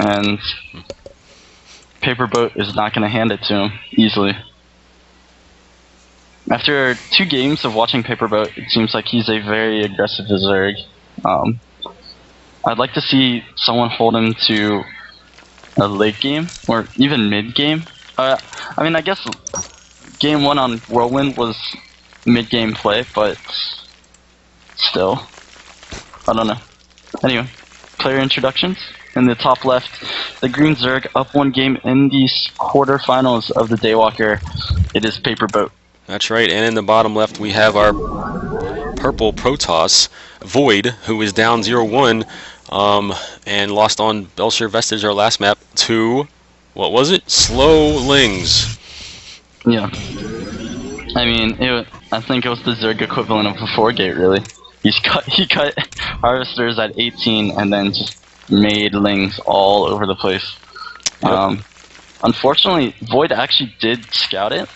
and paperboat is not going to hand it to him easily. After 2 games of watching paperboat, it seems like he's a very aggressive Zerg. I'd like to see someone hold him to a late game or even mid game. I mean, I guess game 1 on Whirlwind was mid game play, but still, I don't know. Anyway, player introductions. In the top left, the Green Zerg up 1 game in the quarterfinals of the DayWalker. It is paperboat. That's right, and in the bottom left we have our purple Protoss, Void, who is down 0-1 and lost on Belshire Vestige, our last map, to, what was it? Slowlings. Yeah. I mean, I think it was the Zerg equivalent of a 4-gate, really. He cut Harvesters at 18 and then just made Lings all over the place. Yep. Unfortunately, Void actually did scout it,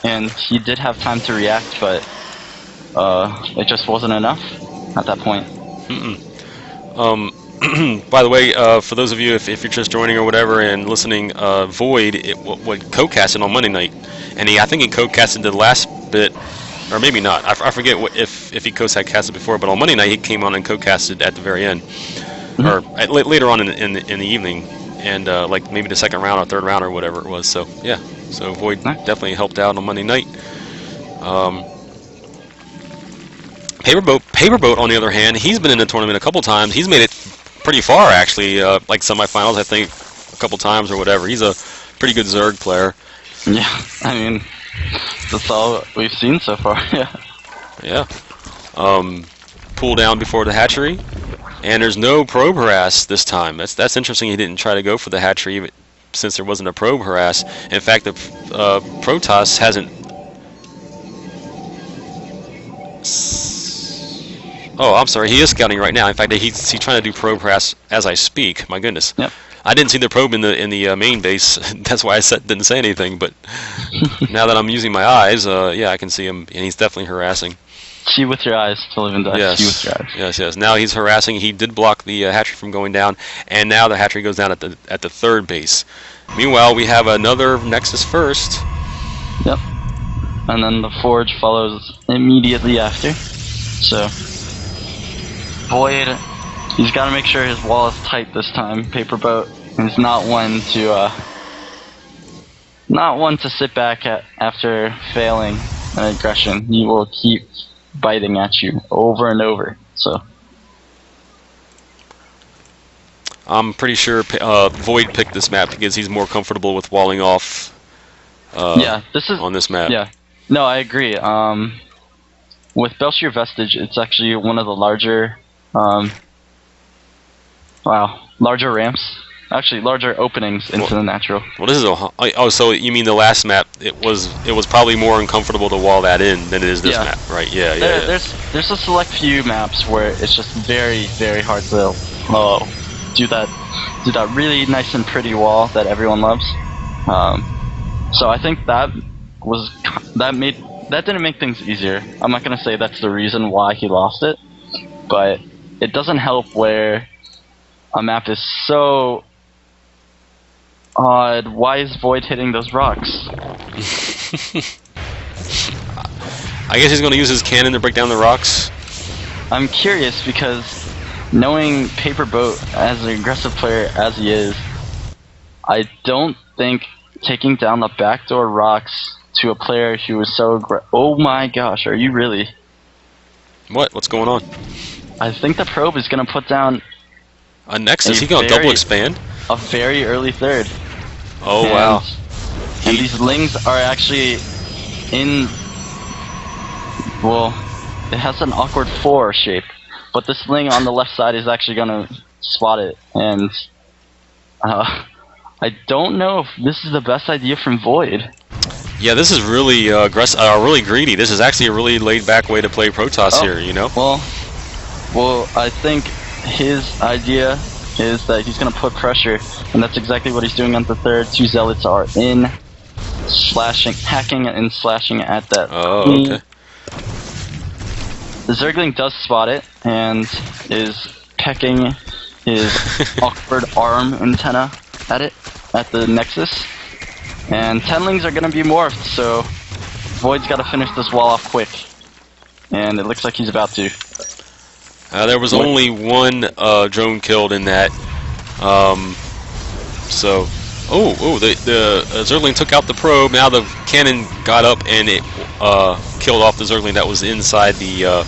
and he did have time to react, but it just wasn't enough at that point. By the way, for those of you, if you're just joining or whatever and listening, Void what co-casted on Monday night, and I think he co-casted the last bit, or maybe not. I forget if he co-casted before, but on Monday night he came on and co-casted at the very end, or later on in the evening, and like maybe the second round or third round or whatever it was. So yeah, so Void definitely helped out on Monday night. Paperboat, on the other hand, he's been in the tournament a couple times. He's made it pretty far, actually, like semifinals, I think, a couple times or whatever. He's a pretty good Zerg player. Yeah, I mean, that's all we've seen so far. Yeah. Pull down before the hatchery, and there's no probe harass this time. That's interesting. He didn't try to go for the hatchery since there wasn't a probe harass. In fact, the Protoss hasn't. Oh, I'm sorry. He is scouting right now. In fact, he's trying to do probe harass as I speak. My goodness. Yep. I didn't see the probe in the main base. That's why I didn't say anything. But now that I'm using my eyes, yeah, I can see him, and he's definitely harassing. See with your eyes to live and die. Yes. See with your eyes. Yes. Now he's harassing. He did block the hatchery from going down, and now the hatchery goes down at the third base. Meanwhile, we have another Nexus first. Yep. And then the Forge follows immediately after. So Void, he's got to make sure his wall is tight this time. Paperboat is not one to sit back after failing an aggression. He will keep biting at you over and over. So I'm pretty sure Void picked this map because he's more comfortable with walling off. Yeah, this is on this map. Yeah, no, I agree. With Belshire Vestige, it's actually one of the larger. Larger ramps. Actually, larger openings into the natural. Well, this is oh, so you mean the last map? It was probably more uncomfortable to wall that in than it is this map, right? Yeah. There's a select few maps where it's just very, very hard to do that really nice and pretty wall that everyone loves. So I think that didn't make things easier. I'm not gonna say that's the reason why he lost it, but it doesn't help where a map is so odd. Why is Void hitting those rocks? I guess he's going to use his cannon to break down the rocks. I'm curious because knowing Paperboat as an aggressive player as he is, I don't think taking down the backdoor rocks to a player who is so oh my gosh, are you really? What's going on? I think the probe is going to put down a Nexus. He's going to double expand? A very early third. Oh, wow. And these Lings are actually in... Well, it has an awkward 4 shape, but this Ling on the left side is actually going to spot it. And I don't know if this is the best idea from Void. Yeah, this is really aggressive, really greedy. This is actually a really laid-back way to play Protoss here, you know? Well, I think his idea is that he's going to put pressure, and that's exactly what he's doing on the third. 2 Zealots are in, hacking and slashing at that. Oh, okay. The Zergling does spot it, and is pecking his awkward arm antenna at the Nexus. And Tenlings are gonna be morphed, so Void's gotta finish this wall off quick. And it looks like he's about to. There was only one drone killed in that. The Zergling took out the probe. Now the cannon got up and it killed off the Zergling that was inside the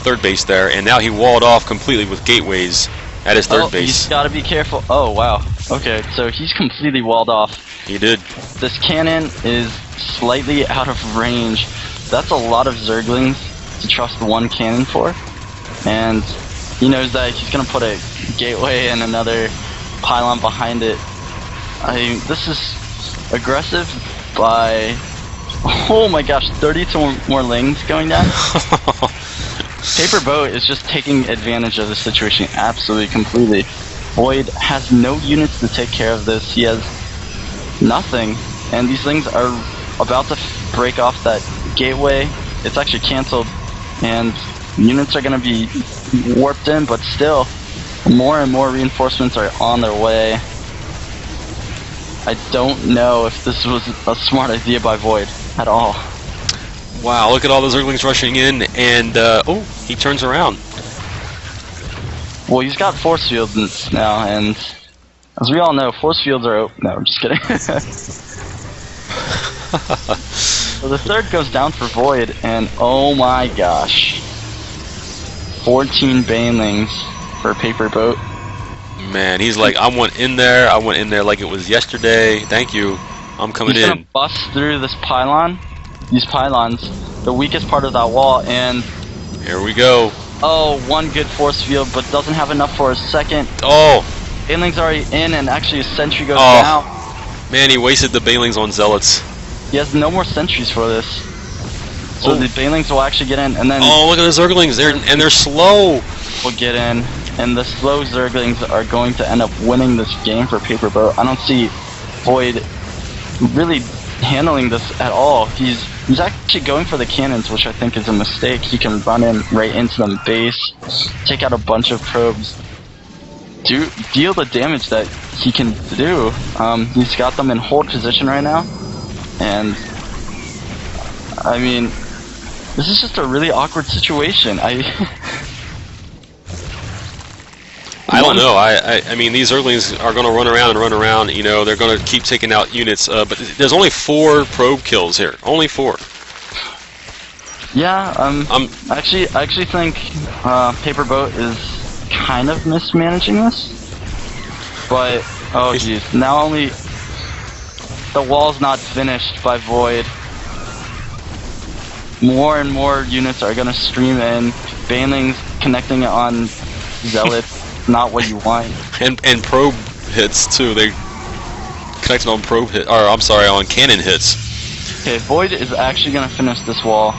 third base there. And now he walled off completely with gateways at his third base. He's got to be careful. Oh, wow. Okay, so he's completely walled off. He did. This cannon is slightly out of range. That's a lot of Zerglings to trust one cannon for. And he knows that he's going to put a gateway and another pylon behind it. This is aggressive by... Oh my gosh, 32 more lings going down. Paperboat is just taking advantage of the situation absolutely completely. Void has no units to take care of this. He has nothing. And these things are about to break off that gateway. It's actually cancelled. And units are going to be warped in, but still, more and more reinforcements are on their way. I don't know if this was a smart idea by Void at all. Wow, look at all those Zerglings rushing in, and he turns around. Well, he's got force fields now, and as we all know, force fields are open. No, I'm just kidding. So the third goes down for Void, and oh my gosh. 14 banelings for Paperboat. Man, he's like, I went in there like it was yesterday. Thank you. I'm coming in. He's gonna bust through this pylon. These pylons, the weakest part of that wall, and here we go. Oh, one good force field, but doesn't have enough for a second. Oh, Baneling's already in, and actually a sentry goes down. Man, he wasted the Banelings on Zealots. He has no more sentries for this. So the Banelings will actually get in, and then... Oh, look at the Zerglings, they're slow. Will get in, and the slow Zerglings are going to end up winning this game for Paperboat. I don't see Void really handling this at all. He's actually going for the cannons, which I think is a mistake. He can run in right into the base, take out a bunch of probes, deal the damage that he can do. He's got them in hold position right now, and I mean, this is just a really awkward situation. I don't know. I mean, these Zerglings are going to run around and run around. You know, they're going to keep taking out units. But there's only 4 probe kills here. Only 4. Yeah. I actually think Paperboat is kind of mismanaging this. But oh jeez, now only the wall's not finished by Void. More and more units are going to stream in. Banelings connecting on Zealot. Not what you want. And probe hits too. They connected on probe hit, or I'm sorry, on cannon hits. Okay, Void is actually gonna finish this wall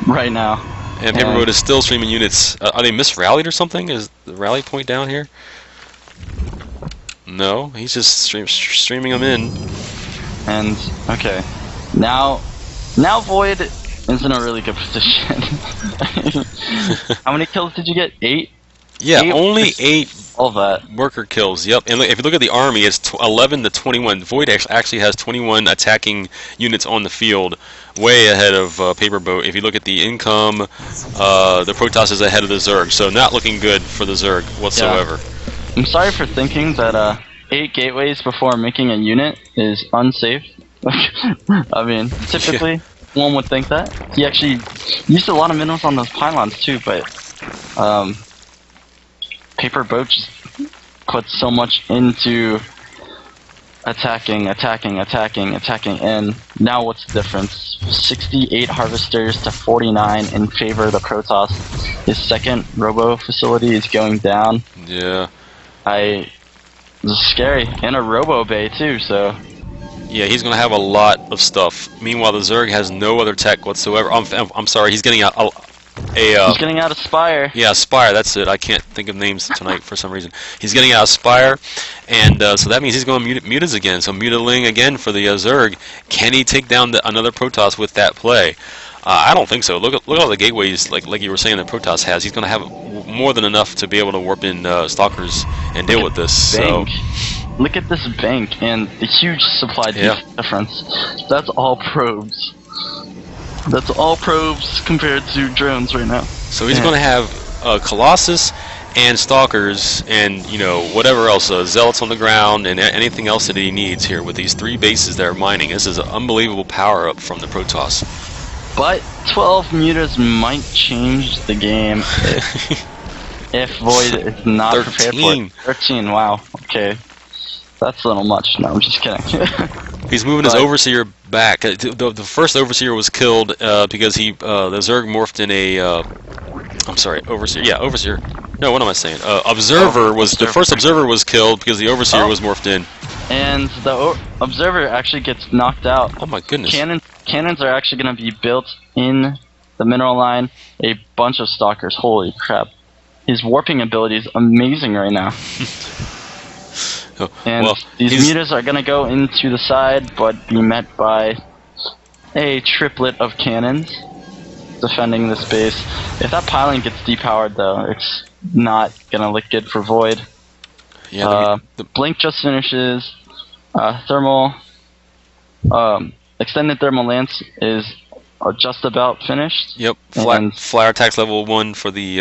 right now. And Paperboat is still streaming units. Are they misrallied or something? Is the rally point down here? No, he's just streaming them in. And okay, now Void is in a really good position. How many kills did you get? 8. Yeah, only 8 all that worker kills. Yep, and if you look at the army, it's 11 to 21. Void actually has 21 attacking units on the field, way ahead of Paperboat. If you look at the income, the Protoss is ahead of the Zerg, so not looking good for the Zerg whatsoever. Yeah. I'm sorry for thinking that 8 gateways before making a unit is unsafe. I mean, typically one would think that. He actually used a lot of minerals on those pylons too, but Paperboat just puts so much into attacking, and now what's the difference? 68 harvesters to 49 in favor of the Protoss. His second robo facility is going down. Yeah. This is scary. And a robo bay too, so... Yeah, he's going to have a lot of stuff. Meanwhile, the Zerg has no other tech whatsoever. I'm sorry, he's getting he's getting out of Spire. Yeah, Spire, that's it. I can't think of names tonight for some reason. He's getting out of Spire, and so that means he's going mutas again. So mutaling again for the Zerg. Can he take down another Protoss with that play? I don't think so. Look at all the gateways, like you were saying, that Protoss has. He's going to have more than enough to be able to warp in stalkers and deal with this. So. Look at this bank and the huge supply difference. That's all probes. That's all probes compared to drones right now. So he's going to have Colossus and stalkers and, you know, whatever else, zealots on the ground and anything else that he needs here with these 3 bases that are mining. This is an unbelievable power up from the Protoss. But 12 mutas might change the game if Void is not prepared for it. 13, wow, okay. That's a little much. No, I'm just kidding. He's moving his Overseer back. The first Overseer was killed because the Zerg morphed in a... I'm sorry, Overseer. Yeah, Overseer. No, what am I saying? Observer was... The first Observer was killed because the Overseer was morphed in. And the Observer actually gets knocked out. Oh my goodness. Cannons are actually going to be built in the mineral line. A bunch of Stalkers. Holy crap. His warping ability is amazing right now. And these mutas are going to go into the side, but be met by a triplet of cannons defending this base. If that piling gets depowered, though, it's not going to look good for Void. Yeah, the Blink just finishes. Thermal, extended thermal lance is just about finished. Yep, flyer attacks level 1 for the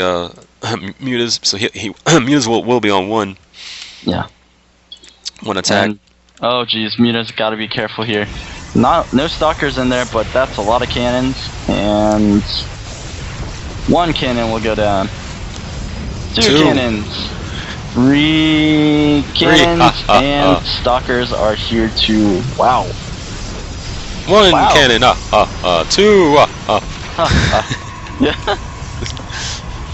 mutas, so mutas will be on 1. Yeah. 1 attack. And, oh geez, Muta's got to be careful here. No stalkers in there, but that's a lot of cannons. And 1 cannon will go down. 2 cannons. 3 cannons. And stalkers are here too. Wow. 1 cannon. 2. Yeah.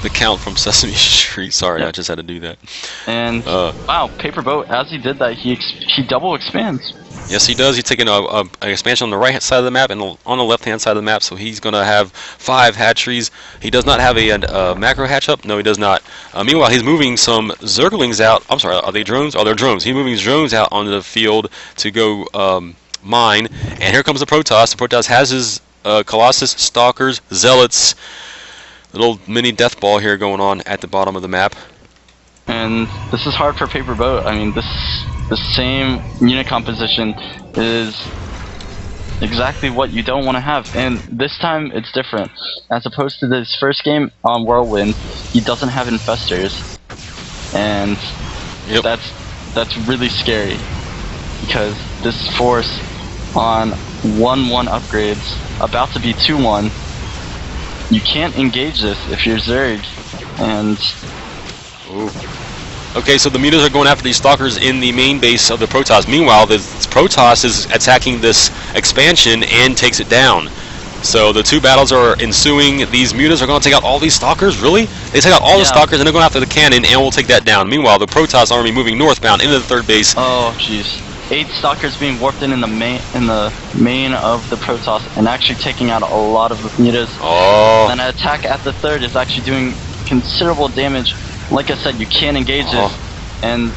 The Count from Sesame Street. Sorry, I just had to do that. And wow, paperboat. As he did that, he double expands. Yes, he does. He's taking an expansion on the right side of the map and on the left hand side of the map. So he's going to have 5 hatcheries. He does not have a macro hatch up. No, he does not. Meanwhile, he's moving some Zerglings out. I'm sorry, are they drones? Oh, they're drones. He's moving his drones out onto the field to go mine. And here comes the Protoss. The Protoss has his Colossus, Stalkers, Zealots. Little mini death ball here going on at the bottom of the map. And this is hard for paperboat. I mean, the same unit composition is exactly what you don't want to have. And this time it's different. As opposed to this first game on Whirlwind, he doesn't have infestors. And that's really scary. Because this force on 1-1 upgrades, about to be 2-1, you can't engage this if you're Zerg, and... Ooh. Okay, so the mutas are going after these stalkers in the main base of the Protoss. Meanwhile, the Protoss is attacking this expansion and takes it down. So the 2 battles are ensuing. These mutas are going to take out all these stalkers? Really? They take out all the stalkers and they're going after the cannon, and we'll take that down. Meanwhile, the Protoss army moving northbound into the 3rd base. Oh, jeez. 8 stalkers being warped in the main of the Protoss and actually taking out a lot of the mutas. Oh. And an attack at the 3rd is actually doing considerable damage. Like I said, you can't engage this, and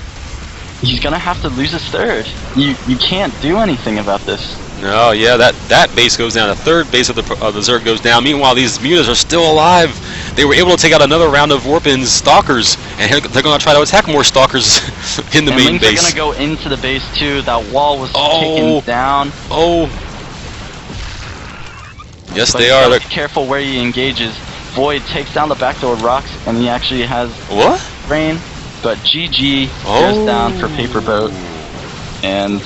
he's gonna have to lose his 3rd. You can't do anything about this. No, yeah, that base goes down. The 3rd base of the Zerg goes down. Meanwhile, these mutas are still alive. They were able to take out another round of warp-in stalkers, and they're going to try to attack more stalkers in the main base. They're going to go into the base too. That wall was taken down. Oh. Yes, but they are. Be careful where he engages. Void takes down the backdoor rocks, and he actually has rain. But GG goes down for paperboat, and